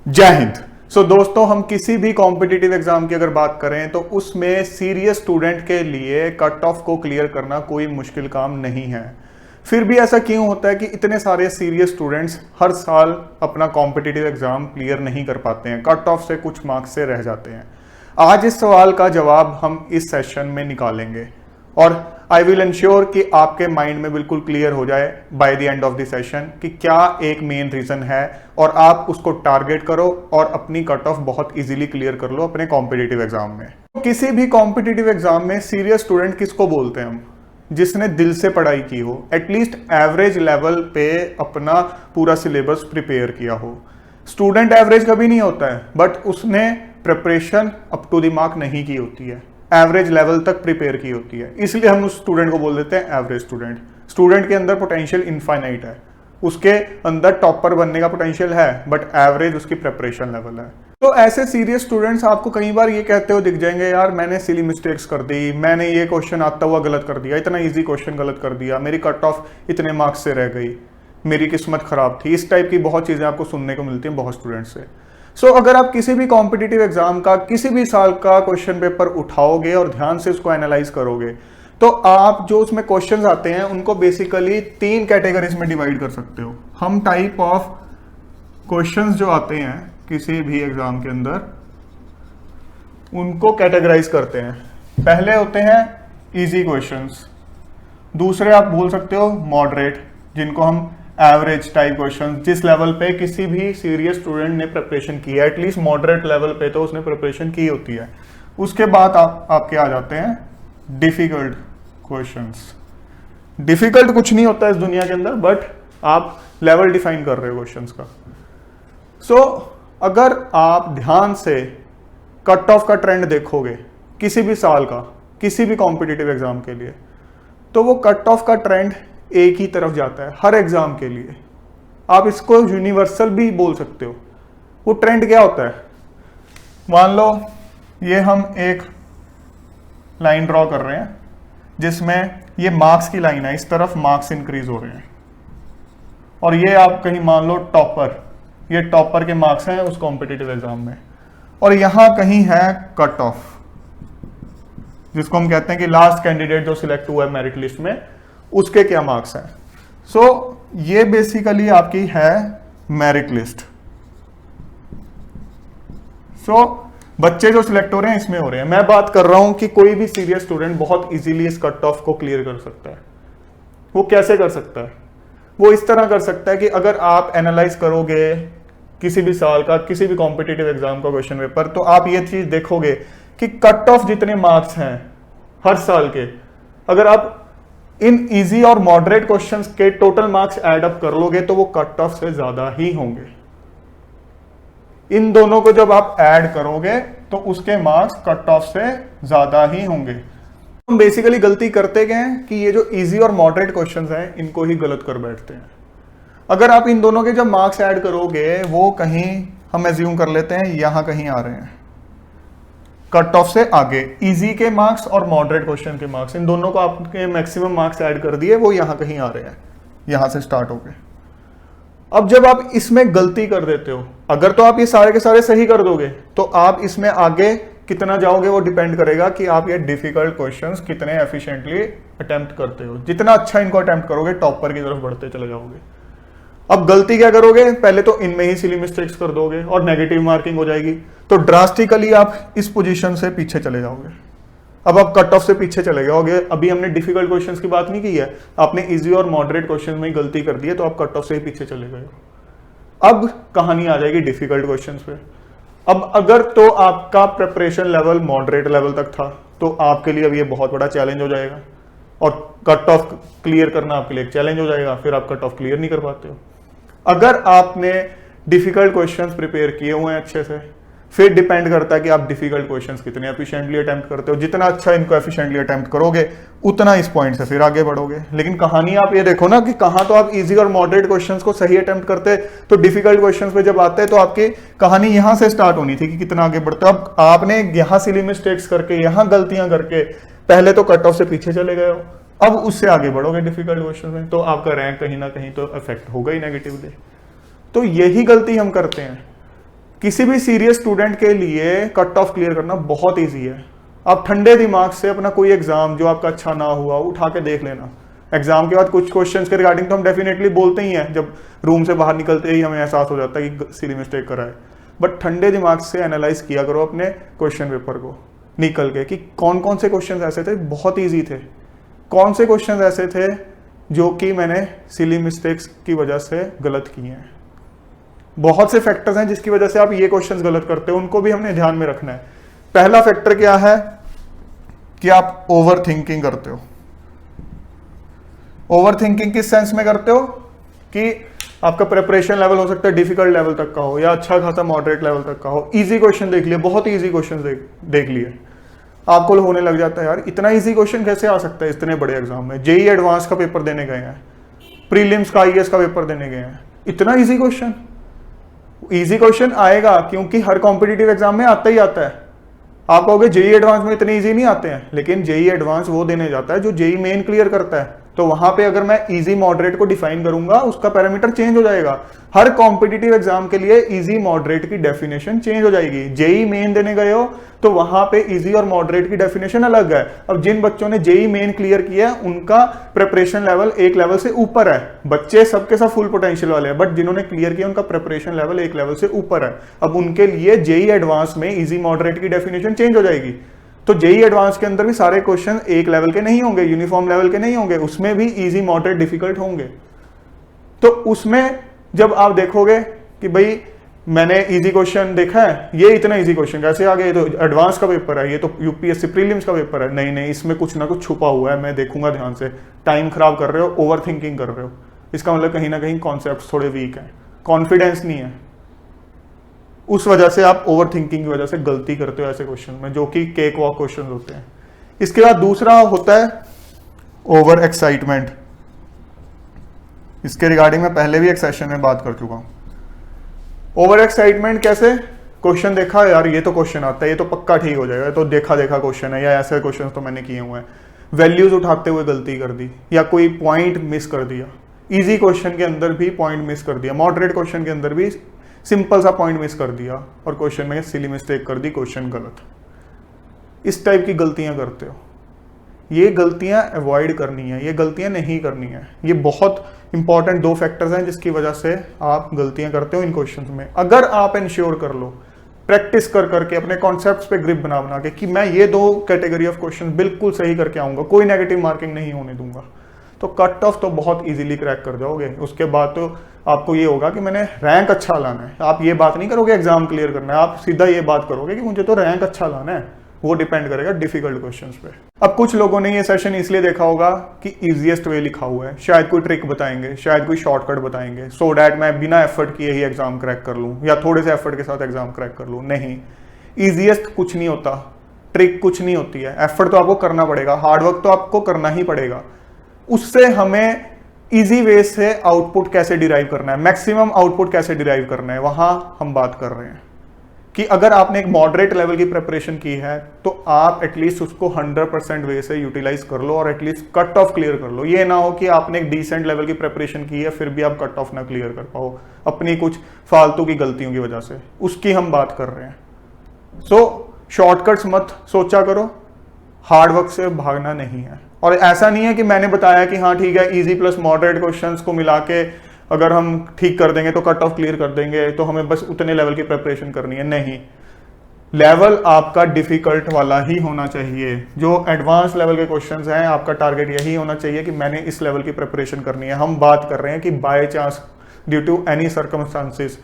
जय हिंद। दोस्तों, हम किसी भी कॉम्पिटिटिव एग्जाम की अगर बात करें तो उसमें सीरियस स्टूडेंट के लिए कट ऑफ को क्लियर करना कोई मुश्किल काम नहीं है। फिर भी ऐसा क्यों होता है कि इतने सारे सीरियस स्टूडेंट्स हर साल अपना कॉम्पिटिटिव एग्जाम क्लियर नहीं कर पाते हैं, कट ऑफ से कुछ मार्क्स से रह जाते हैं। आज इस सवाल का जवाब हम इस सेशन में निकालेंगे और आई विल इंश्योर कि आपके माइंड में बिल्कुल क्लियर हो जाए by the end of the session कि क्या एक मेन रीजन है और आप उसको टारगेट करो और अपनी कट ऑफ बहुत इजीली क्लियर कर लो अपने कॉम्पिटिटिव एग्जाम में। किसी भी कॉम्पिटिटिव एग्जाम में सीरियस स्टूडेंट किसको बोलते हैं हम? जिसने दिल से पढ़ाई की हो, एटलीस्ट एवरेज लेवल पे अपना पूरा सिलेबस प्रिपेयर किया हो। स्टूडेंट एवरेज कभी नहीं होता है, बट उसने preparation up to the mark नहीं की होती है, एवरेज लेवल तक प्रिपेयर की होती है, इसलिए हम उस स्टूडेंट को बोल देते हैं एवरेज स्टूडेंट। स्टूडेंट के अंदर पोटेंशियल इनफाइनाइट है, उसके अंदर टॉपर बनने का पोटेंशियल है, बट एवरेज उसकी प्रिपरेशन लेवल है। तो ऐसे सीरियस स्टूडेंट्स आपको कई बार ये कहते हुए दिख जाएंगे, यार मैंने सिली मिस्टेक्स कर दी, मैंने ये क्वेश्चन आता हुआ गलत कर दिया, इतना इजी क्वेश्चन गलत कर दिया, मेरी कट ऑफ इतने मार्क्स से रह गई, मेरी किस्मत खराब थी। इस टाइप की बहुत चीजें आपको सुनने को मिलती हैं बहुत स्टूडेंट से। अगर आप किसी भी कॉम्पिटिटिव एग्जाम का किसी भी साल का क्वेश्चन पेपर उठाओगे और ध्यान से उसको एनालाइज करोगे तो आप जो उसमें क्वेश्चंस आते हैं उनको बेसिकली 3 कैटेगरीज में डिवाइड कर सकते हो। हम टाइप ऑफ क्वेश्चंस जो आते हैं किसी भी एग्जाम के अंदर उनको कैटेगराइज करते हैं। पहले होते हैं इजी क्वेश्चंस, दूसरे आप बोल सकते हो मॉडरेट, जिनको हम एवरेज टाइप क्वेश्चन, जिस लेवल पे किसी भी सीरियस स्टूडेंट ने प्रिपरेशन की है, एटलीस्ट मॉडरेट लेवल पे तो उसने प्रिपरेशन की होती है। उसके बाद आपके आ जाते हैं डिफिकल्ट क्वेश्चंस। डिफिकल्ट कुछ नहीं होता इस दुनिया के अंदर, बट आप लेवल डिफाइन कर रहे हो क्वेश्चंस का। अगर आप ध्यान से कट ऑफ का ट्रेंड देखोगे किसी भी साल का, किसी भी कॉम्पिटिटिव एग्जाम के लिए, तो वो कट ऑफ का ट्रेंड एक ही तरफ जाता है हर एग्जाम के लिए। आप इसको यूनिवर्सल भी बोल सकते हो। वो ट्रेंड क्या होता है? मान लो ये हम एक लाइन ड्रॉ कर रहे हैं जिसमें ये मार्क्स की लाइन है, इस तरफ मार्क्स इंक्रीज हो रहे हैं, और ये आप कहीं मान लो टॉपर, ये टॉपर के मार्क्स हैं उस कॉम्पिटिटिव एग्जाम में, और यहां कहीं है कट ऑफ, जिसको हम कहते हैं कि लास्ट कैंडिडेट जो सिलेक्ट हुआ है मेरिट लिस्ट में उसके क्या मार्क्स हैं। ये बेसिकली आपकी है मेरिट लिस्ट। बच्चे जो सिलेक्ट हो रहे हैं इसमें हो रहे हैं। मैं बात कर रहा हूं कि कोई भी सीरियस स्टूडेंट बहुत इजीली इस कट ऑफ को क्लियर कर सकता है। वो कैसे कर सकता है? वो इस तरह कर सकता है कि अगर आप एनालाइज करोगे किसी भी साल का किसी भी कॉम्पिटिटिव एग्जाम का क्वेश्चन पेपर, तो आप ये चीज देखोगे कि कट ऑफ जितने मार्क्स हैं हर साल के, अगर आप इन इजी और मॉडरेट क्वेश्चंस के टोटल मार्क्स ऐड अप कर लोगे तो वो कट ऑफ से ज्यादा ही होंगे। इन दोनों को जब आप ऐड करोगे तो उसके मार्क्स कट ऑफ से ज्यादा ही होंगे। हम बेसिकली गलती करते गए हैं कि ये जो इजी और मॉडरेट क्वेश्चंस हैं इनको ही गलत कर बैठते हैं। अगर आप इन दोनों के जब मार्क्स ऐड करोगे वो कहीं, हम एज्यूम कर लेते हैं यहां कहीं आ रहे हैं, कट ऑफ से आगे इजी के मार्क्स और मॉडरेट क्वेश्चन के मार्क्स, इन दोनों को आपके मैक्सिमम मार्क्स ऐड कर दिए, वो यहां कहीं आ रहे हैं, यहां से स्टार्ट हो गए। अब जब आप इसमें गलती कर देते हो, अगर तो आप ये सारे के सारे सही कर दोगे तो आप इसमें आगे कितना जाओगे वो डिपेंड करेगा कि आप ये डिफिकल्ट क्वेश्चंस कितने एफिशिएंटली अटेम्प्ट करते हो। जितना अच्छा इनको अटेम्प्ट करोगे टॉपर की तरफ बढ़ते चले जाओगे। अब गलती क्या करोगे? पहले तो इनमें ही सिली मिस्टेक्स कर दोगे और नेगेटिव मार्किंग हो जाएगी, तो ड्रास्टिकली आप इस पोजीशन से पीछे चले जाओगे। अब आप कट ऑफ से पीछे चले जाओगे। अभी हमने डिफिकल्ट क्वेश्चंस की बात नहीं की है, आपने इजी और मॉडरेट क्वेश्चंस में गलती कर दी है, तो आप कट ऑफ से ही पीछे चले गए हो। अब कहानी आ जाएगी डिफिकल्ट क्वेश्चंस पे। अब अगर तो आपका प्रिपरेशन लेवल मॉडरेट लेवल तक था तो आपके लिए अब ये बहुत बड़ा चैलेंज हो जाएगा, और कट ऑफ क्लियर करना आपके लिए एक चैलेंज हो जाएगा, फिर आप कट ऑफ क्लियर नहीं कर पाते हो। अगर आपने डिफिकल्ट क्वेश्चंस प्रिपेयर किए हुए हैं अच्छे से, फिर डिपेंड करता है कि आप डिफिकल्ट क्वेश्चंस कितने एफिशिएंटली अटेम्प्ट करते हो। जितना अच्छा इनको एफिशिएंटली अटेम्प्ट करोगे उतना इस पॉइंट से फिर आगे बढ़ोगे। लेकिन कहानी आप ये देखो ना कि कहां तो आप इजी और मॉडरेट क्वेश्चंस को सही अटेम्प्ट करते, तो डिफिकल्ट क्वेश्चंस पे जब आते हैं तो आपकी कहानी यहां से स्टार्ट होनी थी कि कितना आगे बढ़ते हो। अब आपने यहां सिली मिस्टेक्स करके, यहां गलतियां करके पहले तो कट ऑफ से पीछे चले गए हो, अब उससे आगे बढ़ोगे डिफिकल्ट क्वेश्चन में, तो आपका रैंक कहीं ना कहीं तो इफेक्ट होगा ही नेगेटिवली। तो यही गलती हम करते हैं किसी भी सीरियस स्टूडेंट के लिए कट ऑफ क्लियर करना बहुत ईजी है। आप ठंडे दिमाग से अपना कोई एग्जाम जो आपका अच्छा ना हुआ उठा के देख लेना। एग्जाम के बाद कुछ क्वेश्चंस के रिगार्डिंग तो हम डेफिनेटली बोलते ही हैं, जब रूम से बाहर निकलते ही हमें एहसास हो जाता है कि सिली मिस्टेक करा है। बट ठंडे दिमाग से एनालाइज किया करो अपने क्वेश्चन पेपर को निकल के कि कौन कौन से क्वेश्चन ऐसे थे बहुत ईजी थे, कौन से क्वेश्चन ऐसे थे जो कि मैंने सिली मिस्टेक्स की वजह से गलत किए हैं। बहुत से फैक्टर्स हैं जिसकी वजह से आप ये क्वेश्चंस गलत करते हो, उनको भी हमने ध्यान में रखना है। पहला फैक्टर क्या है कि आप ओवर थिंकिंग करते हो। ओवर थिंकिंग किस सेंस में करते हो कि आपका प्रिपरेशन लेवल हो सकता है डिफिकल्ट लेवल तक का हो या अच्छा खासा मॉडरेट लेवल तक का हो। इजी क्वेश्चन देख लिए, बहुत इजी क्वेश्चन देख लिए, आपको होने लग जाता है यार इतना इजी क्वेश्चन कैसे आ सकता है इतने बड़े एग्जाम में। जेई एडवांस का पेपर देने गए हैं, प्रीलिम्स का आईएएस का पेपर देने गए हैं, इतना इजी क्वेश्चन। इजी क्वेश्चन आएगा क्योंकि हर कॉम्पिटिटिव एग्जाम में आता ही आता है। आप कहोगे जेई एडवांस में इतने इजी नहीं आते हैं, लेकिन जेई एडवांस वो देने जाता है जो जेई मेन क्लियर करता है। तो वहां पे अगर मैं इजी मॉडरेट को डिफाइन करूंगा उसका पैरामीटर चेंज हो जाएगा। हर कॉम्पिटिटिव एग्जाम के लिए इजी मॉडरेट की डेफिनेशन चेंज हो जाएगी। जेई मेन देने गए हो तो वहां पे इजी और मॉडरेट की डेफिनेशन अलग है। अब जिन बच्चों ने जेई मेन क्लियर किया है उनका प्रिपरेशन लेवल एक लेवल से ऊपर है। बच्चे सबके सब फुल पोटेंशियल वाले हैं, बट जिन्होंने क्लियर किया उनका प्रिपरेशन लेवल एक लेवल से ऊपर है। अब उनके लिए जेई एडवांस में इजी मॉडरेट की डेफिनेशन चेंज हो जाएगी। तो जेई एडवांस के अंदर भी सारे क्वेश्चन एक लेवल के नहीं होंगे, यूनिफॉर्म लेवल के नहीं होंगे, उसमें भी इजी मॉडरेट डिफिकल्ट होंगे। तो उसमें जब आप देखोगे कि भाई मैंने इजी क्वेश्चन देखा है, ये इतना इजी क्वेश्चन कैसे आ गया, ये तो एडवांस का पेपर है, ये तो यूपीएससी प्रीलिम्स का पेपर है, नहीं नहीं इसमें कुछ ना कुछ छुपा हुआ है, मैं देखूंगा ध्यान से। टाइम खराब कर रहे हो, ओवर थिंकिंग कर रहे हो, इसका मतलब कहीं ना कहीं कॉन्सेप्ट थोड़े वीक है, कॉन्फिडेंस नहीं है। उस वजह से आप ओवर थिंकिंग की वजह से गलती करते हो ऐसे क्वेश्चन में, जो कि केक वॉक क्वेश्चन होते हैं। इसके बाद दूसरा होता है ओवर एक्साइटमेंट। इसके रिगार्डिंग मैं पहले भी एक सेशन में बात कर चुका हूं। ओवर एक्साइटमेंट कैसे, क्वेश्चन देखा यार ये तो क्वेश्चन आता है, ये तो पक्का ठीक हो जाएगा, तो देखा देखा क्वेश्चन है, या ऐसे क्वेश्चन तो मैंने किए हुए हैं, वैल्यूज उठाते हुए गलती कर दी या कोई पॉइंट मिस कर दिया। इजी क्वेश्चन के अंदर भी पॉइंट मिस कर दिया, मॉडरेट क्वेश्चन के अंदर भी सिंपल सा पॉइंट मिस कर दिया और क्वेश्चन में सिली मिस्टेक कर दी, क्वेश्चन गलत। इस टाइप की गलतियां करते हो, ये गलतियां अवॉइड करनी है, ये गलतियां नहीं करनी है। ये बहुत इंपॉर्टेंट दो फैक्टर्स हैं जिसकी वजह से आप गलतियां करते हो इन क्वेश्चंस में। अगर आप इंश्योर कर लो प्रैक्टिस कर करके अपने कॉन्सेप्ट्स पे ग्रिप बना बना के कि मैं ये दो कैटेगरी ऑफ क्वेश्चन बिल्कुल सही करके आऊंगा, कोई नेगेटिव मार्किंग नहीं होने दूंगा, तो कट ऑफ तो बहुत इजीली क्रैक कर जाओगे। उसके बाद तो आपको ये होगा कि मैंने रैंक अच्छा लाना है। आप ये बात नहीं करोगे एग्जाम क्लियर करना है, आप सीधा ये बात करोगे कि मुझे तो रैंक अच्छा लाना है। वो डिपेंड करेगा डिफिकल्ट क्वेश्चंस पे। अब कुछ लोगों ने ये सेशन इसलिए देखा होगा कि इजीएस्ट वे लिखा हुआ है, शायद कोई ट्रिक बताएंगे, शायद कोई शॉर्टकट बताएंगे, सो डैट मैं बिना एफर्ट किए ही एग्जाम क्रैक कर लूँ या थोड़े से एफर्ट के साथ एग्जाम क्रैक कर लूँ। नहीं, इजीएस्ट कुछ नहीं होता, ट्रिक कुछ नहीं होती है। एफर्ट तो आपको करना पड़ेगा, हार्डवर्क तो आपको करना ही पड़ेगा। उससे हमें इजी वे से आउटपुट कैसे डिराइव करना है, मैक्सिमम आउटपुट कैसे डिराइव करना है, वहां हम बात कर रहे हैं कि अगर आपने एक मॉडरेट लेवल की प्रिपरेशन की है तो आप एटलीस्ट उसको 100% वे से यूटिलाइज कर लो और एटलीस्ट कट ऑफ क्लियर कर लो। ये ना हो कि आपने एक डिसेंट लेवल की प्रिपरेशन की है फिर भी आप कट ऑफ ना क्लियर कर पाओ अपनी कुछ फालतू की गलतियों की वजह से, उसकी हम बात कर रहे हैं। सो शॉर्टकट्स मत सोचा करो, हार्डवर्क से भागना नहीं है। और ऐसा नहीं है कि मैंने बताया कि हाँ ठीक है इजी प्लस मॉडरेट क्वेश्चंस को मिला के अगर हम ठीक कर देंगे तो कट ऑफ क्लियर कर देंगे, तो हमें बस उतने लेवल की प्रिपरेशन करनी है। नहीं, लेवल आपका डिफिकल्ट वाला ही होना चाहिए। जो एडवांस लेवल के क्वेश्चंस हैं आपका टारगेट यही होना चाहिए कि मैंने इस लेवल की प्रिपरेशन करनी है। हम बात कर रहे हैं कि by chance due to any circumstances,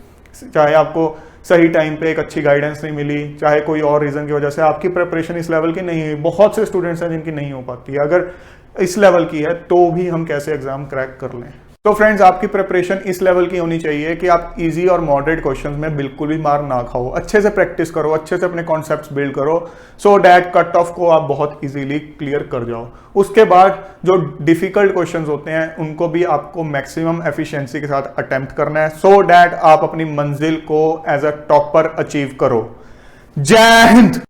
चाहे आपको सही टाइम पे एक अच्छी गाइडेंस नहीं मिली, चाहे कोई और रीजन की वजह से आपकी प्रिपरेशन इस लेवल की नहीं हुई। बहुत से स्टूडेंट्स हैं जिनकी नहीं हो पाती है, अगर इस लेवल की है तो भी हम कैसे एग्जाम क्रैक कर लें। तो फ्रेंड्स, आपकी प्रिपरेशन इस लेवल की होनी चाहिए कि आप इजी और मॉडरेट क्वेश्चंस में बिल्कुल भी मार ना खाओ। अच्छे से प्रैक्टिस करो, अच्छे से अपने कॉन्सेप्ट्स बिल्ड करो, सो डैट कट ऑफ को आप बहुत इजीली क्लियर कर जाओ। उसके बाद जो डिफिकल्ट क्वेश्चंस होते हैं उनको भी आपको मैक्सिमम एफिशिएंसी के साथ अटेम्प्ट करना है, सो डैट आप अपनी मंजिल को एज अ टॉपर अचीव करो। जय हिंद।